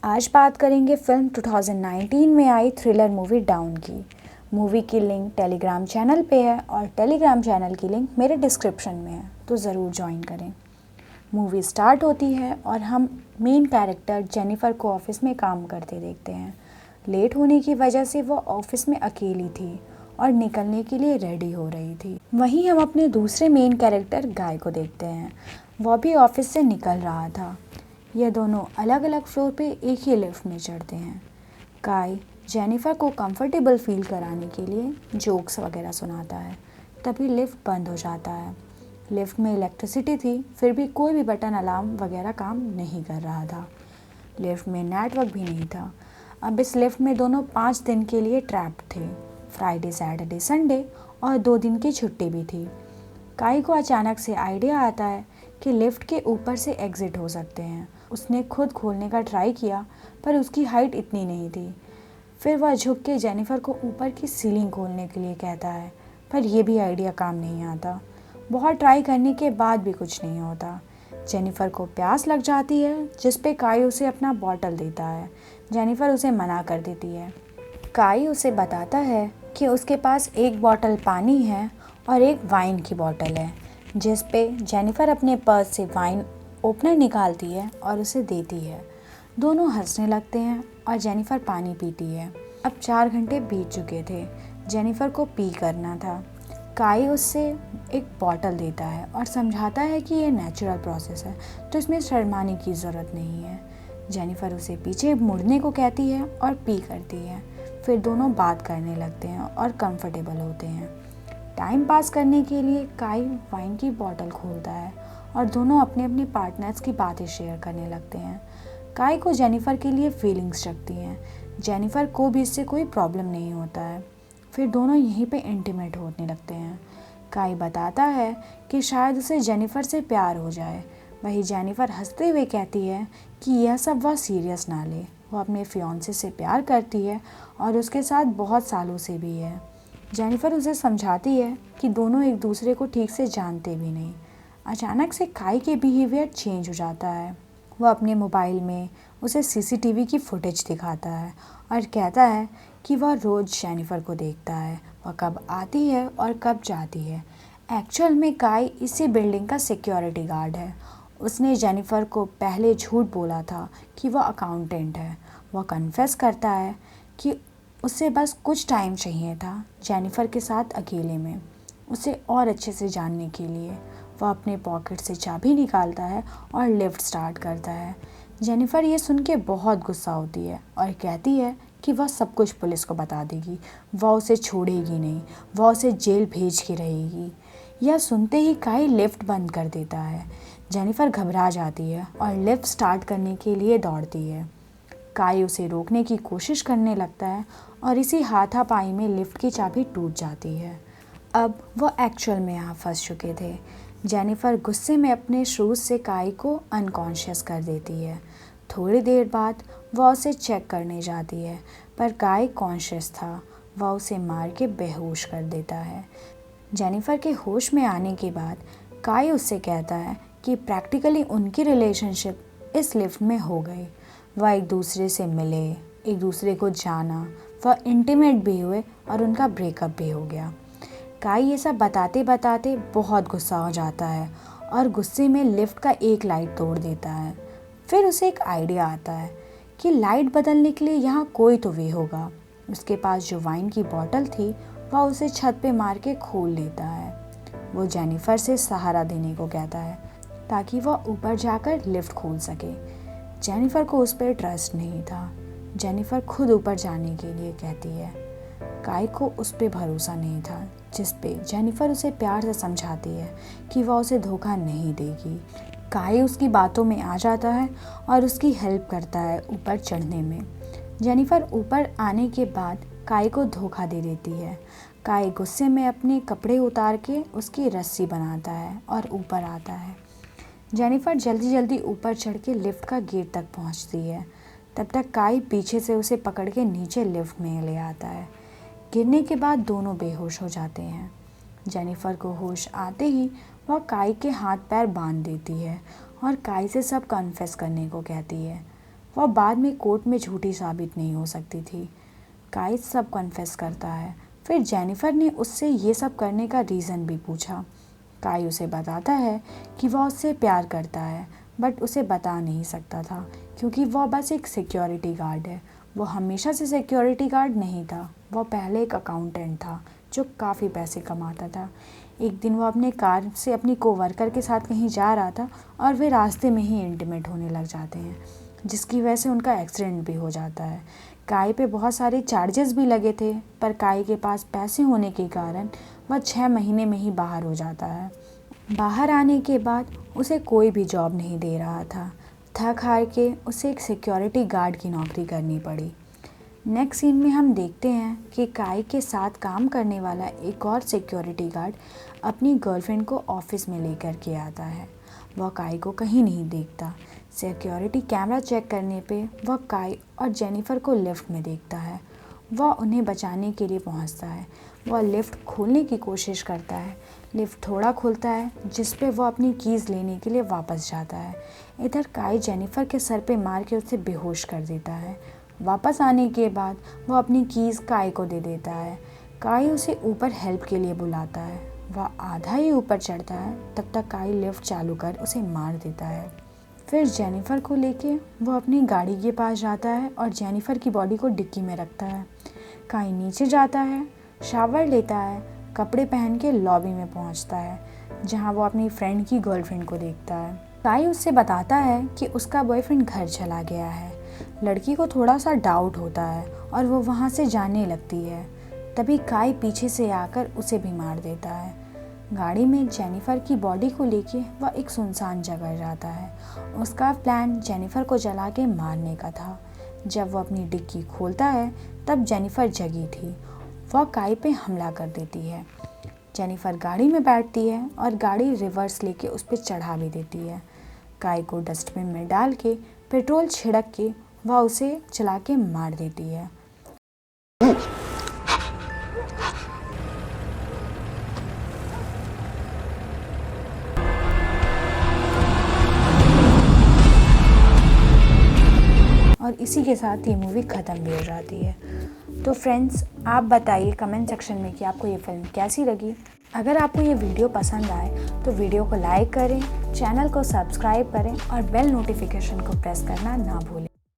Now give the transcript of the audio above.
आज बात करेंगे फिल्म 2019 में आई थ्रिलर मूवी डाउन की। मूवी की लिंक टेलीग्राम चैनल पे है और टेलीग्राम चैनल की लिंक मेरे डिस्क्रिप्शन में है, तो ज़रूर ज्वाइन करें। मूवी स्टार्ट होती है और हम मेन कैरेक्टर जेनिफर को ऑफिस में काम करते देखते हैं। लेट होने की वजह से वो ऑफिस में अकेली थी और निकलने के लिए रेडी हो रही थी। वहीं हम अपने दूसरे मेन कैरेक्टर गाय को देखते हैं। वह भी ऑफिस से निकल रहा था। ये दोनों अलग अलग फ्लोर पे एक ही लिफ्ट में चढ़ते हैं। काई जेनिफर को कंफर्टेबल फील कराने के लिए जोक्स वगैरह सुनाता है। तभी लिफ्ट बंद हो जाता है। लिफ्ट में इलेक्ट्रिसिटी थी, फिर भी कोई भी बटन अलार्म वगैरह काम नहीं कर रहा था। लिफ्ट में नेटवर्क भी नहीं था। अब इस लिफ्ट में दोनों 5 दिन के लिए ट्रैप्ड थे। फ्राइडे, सैटरडे, संडे और 2 दिन की छुट्टी भी थी। काई को अचानक से आइडिया आता है कि लिफ्ट के ऊपर से एग्जिट हो सकते हैं। उसने खुद खोलने का ट्राई किया, पर उसकी हाइट इतनी नहीं थी। फिर वह झुक के जेनिफर को ऊपर की सीलिंग खोलने के लिए कहता है, पर यह भी आइडिया काम नहीं आता। बहुत ट्राई करने के बाद भी कुछ नहीं होता। जेनिफर को प्यास लग जाती है, जिस पे काई उसे अपना बॉटल देता है। जेनिफर उसे मना कर देती है। काई उसे बताता है कि उसके पास एक बॉटल पानी है और एक वाइन की बॉटल है, जिस पे जेनिफर अपने पर्स से वाइन ओपनर निकालती है और उसे देती है। दोनों हंसने लगते हैं और जेनिफर पानी पीती है। अब 4 घंटे बीत चुके थे। जेनिफर को पी करना था। काई उससे एक बॉटल देता है और समझाता है कि ये नेचुरल प्रोसेस है, तो इसमें शर्माने की ज़रूरत नहीं है। जेनिफर उसे पीछे मुड़ने को कहती है और पी करती है। फिर दोनों बात करने लगते हैं और कंफर्टेबल होते हैं। टाइम पास करने के लिए काई वाइन की बॉटल खोलता है और दोनों अपने अपने पार्टनर्स की बातें शेयर करने लगते हैं। काई को जेनिफर के लिए फीलिंग्स जगती हैं। जेनिफर को भी इससे कोई प्रॉब्लम नहीं होता है। फिर दोनों यहीं पे इंटीमेट होने लगते हैं। काई बताता है कि शायद उसे जेनिफर से प्यार हो जाए। वही जेनिफर हंसते हुए कहती है कि यह सब वह सीरियस ना ले। वो अपने फियांसे से प्यार करती है और उसके साथ बहुत सालों से भी है। जेनिफर उसे समझाती है कि दोनों एक दूसरे को ठीक से जानते भी नहीं। अचानक से काई के बिहेवियर चेंज हो जाता है। वह अपने मोबाइल में उसे सीसीटीवी की फुटेज दिखाता है और कहता है कि वह रोज़ जेनिफर को देखता है, वह कब आती है और कब जाती है। एक्चुअल में काई इसी बिल्डिंग का सिक्योरिटी गार्ड है। उसने जेनिफर को पहले झूठ बोला था कि वह अकाउंटेंट है। वह कन्फेस करता है कि उसे बस कुछ टाइम चाहिए था जेनिफर के साथ अकेले में, उसे और अच्छे से जानने के लिए। वह अपने पॉकेट से चाबी निकालता है और लिफ्ट स्टार्ट करता है। जेनिफर ये सुन के बहुत गुस्सा होती है और कहती है कि वह सब कुछ पुलिस को बता देगी। वह उसे छोड़ेगी नहीं, वह उसे जेल भेज के रहेगी। यह सुनते ही काई लिफ्ट बंद कर देता है। जेनिफर घबरा जाती है और लिफ्ट स्टार्ट करने के लिए दौड़ती है। काई उसे रोकने की कोशिश करने लगता है और इसी हाथापाई में लिफ्ट की चाबी टूट जाती है। अब वो एक्चुअल में यहाँ फंस चुके थे। जेनिफर गुस्से में अपने शूज़ से काई को अनकॉन्शियस कर देती है। थोड़ी देर बाद वह उसे चेक करने जाती है, पर काई कॉन्शियस था। वह उसे मार के बेहोश कर देता है। जेनिफर के होश में आने के बाद काई उससे कहता है कि प्रैक्टिकली उनकी रिलेशनशिप इस लिफ्ट में हो गई। वह एक दूसरे से मिले, एक दूसरे को जाना, वह इंटीमेट भी हुए और उनका ब्रेकअप भी हो गया। काई ये सब बताते बताते बहुत गुस्सा हो जाता है और गुस्से में लिफ्ट का एक लाइट तोड़ देता है। फिर उसे एक आइडिया आता है कि लाइट बदलने के लिए यहाँ कोई तो वे होगा। उसके पास जो वाइन की बोतल थी, वह उसे छत पे मार के खोल लेता है। वो जेनिफर से सहारा देने को कहता है ताकि वह ऊपर जाकर लिफ्ट खोल सके। जेनिफर को उस पर ट्रस्ट नहीं था। जेनिफर खुद ऊपर जाने के लिए कहती है। काई को उस पर भरोसा नहीं था, जिस पे जेनिफर उसे प्यार से समझाती है कि वह उसे धोखा नहीं देगी। काई उसकी बातों में आ जाता है और उसकी हेल्प करता है ऊपर चढ़ने में। जेनिफर ऊपर आने के बाद काई को धोखा दे देती है। काई गुस्से में अपने कपड़े उतार के उसकी रस्सी बनाता है और ऊपर आता है। जेनिफर जल्दी जल्दी ऊपर चढ़ के लिफ्ट का गेट तक पहुंचती है। तब तक काई पीछे से उसे पकड़ के नीचे लिफ्ट में ले आता है। गिरने के बाद दोनों बेहोश हो जाते हैं। जेनिफर को होश आते ही वह काई के हाथ पैर बांध देती है और काई से सब कन्फेस करने को कहती है। वह बाद में कोर्ट में झूठी साबित नहीं हो सकती थी। काई सब कन्फेस करता है। फिर जेनिफर ने उससे ये सब करने का रीज़न भी पूछा। काई उसे बताता है कि वह उससे प्यार करता है, बट उसे बता नहीं सकता था क्योंकि वह बस एक सिक्योरिटी गार्ड है। वो हमेशा से सिक्योरिटी गार्ड नहीं था, वह पहले एक अकाउंटेंट था जो काफ़ी पैसे कमाता था। एक दिन वो अपने कार से अपनी कोवर्कर के साथ कहीं जा रहा था और वे रास्ते में ही इंटीमेट होने लग जाते हैं, जिसकी वजह से उनका एक्सीडेंट भी हो जाता है। काई पे बहुत सारे चार्जेस भी लगे थे, पर काई के पास पैसे होने के कारण वह 6 महीने में ही बाहर हो जाता है। बाहर आने के बाद उसे कोई भी जॉब नहीं दे रहा था। थक हार के उसे एक सिक्योरिटी गार्ड की नौकरी करनी पड़ी। नेक्स्ट सीन में हम देखते हैं कि काई के साथ काम करने वाला एक और सिक्योरिटी गार्ड अपनी गर्लफ्रेंड को ऑफिस में लेकर के आता है। वह काई को कहीं नहीं देखता। सिक्योरिटी कैमरा चेक करने पे वह काई और जेनिफर को लिफ्ट में देखता है। वह उन्हें बचाने के लिए पहुंचता है। वह लिफ्ट खोलने की कोशिश करता है। लिफ्ट थोड़ा खुलता है, जिस पे वह अपनी कीज़ लेने के लिए वापस जाता है। इधर काई जेनिफर के सर पे मार के उसे बेहोश कर देता है। वापस आने के बाद वह अपनी कीज़ काई को दे देता है। काई उसे ऊपर हेल्प के लिए बुलाता है। वह आधा ही ऊपर चढ़ता है, तब तक काई लिफ्ट चालू कर उसे मार देता है। फिर जेनिफर को लेके वो अपनी गाड़ी के पास जाता है और जेनिफर की बॉडी को डिक्की में रखता है। काई नीचे जाता है, शावर लेता है, कपड़े पहन के लॉबी में पहुंचता है, जहां वो अपनी फ्रेंड की गर्लफ्रेंड को देखता है। काई उससे बताता है कि उसका बॉयफ्रेंड घर चला गया है। लड़की को थोड़ा सा डाउट होता है और वो वहां से जाने लगती है। तभी काई पीछे से आकर उसे भी मार देता है। गाड़ी में जेनिफर की बॉडी को लेके वह एक सुनसान जगह जाता है। उसका प्लान जेनिफर को जला के मारने का था। जब वह अपनी डिक्की खोलता है तब जेनिफर जगी थी। वह काई पे हमला कर देती है। जेनिफर गाड़ी में बैठती है और गाड़ी रिवर्स लेके उस पर चढ़ा भी देती है। काई को डस्टबिन में डाल के पेट्रोल छिड़क के वह उसे चला के मार देती है। और इसी के साथ ये मूवी ख़त्म भी हो जाती है। तो फ्रेंड्स, आप बताइए कमेंट सेक्शन में कि आपको ये फिल्म कैसी लगी। अगर आपको ये वीडियो पसंद आए तो वीडियो को लाइक करें, चैनल को सब्सक्राइब करें और बेल नोटिफिकेशन को प्रेस करना ना भूलें।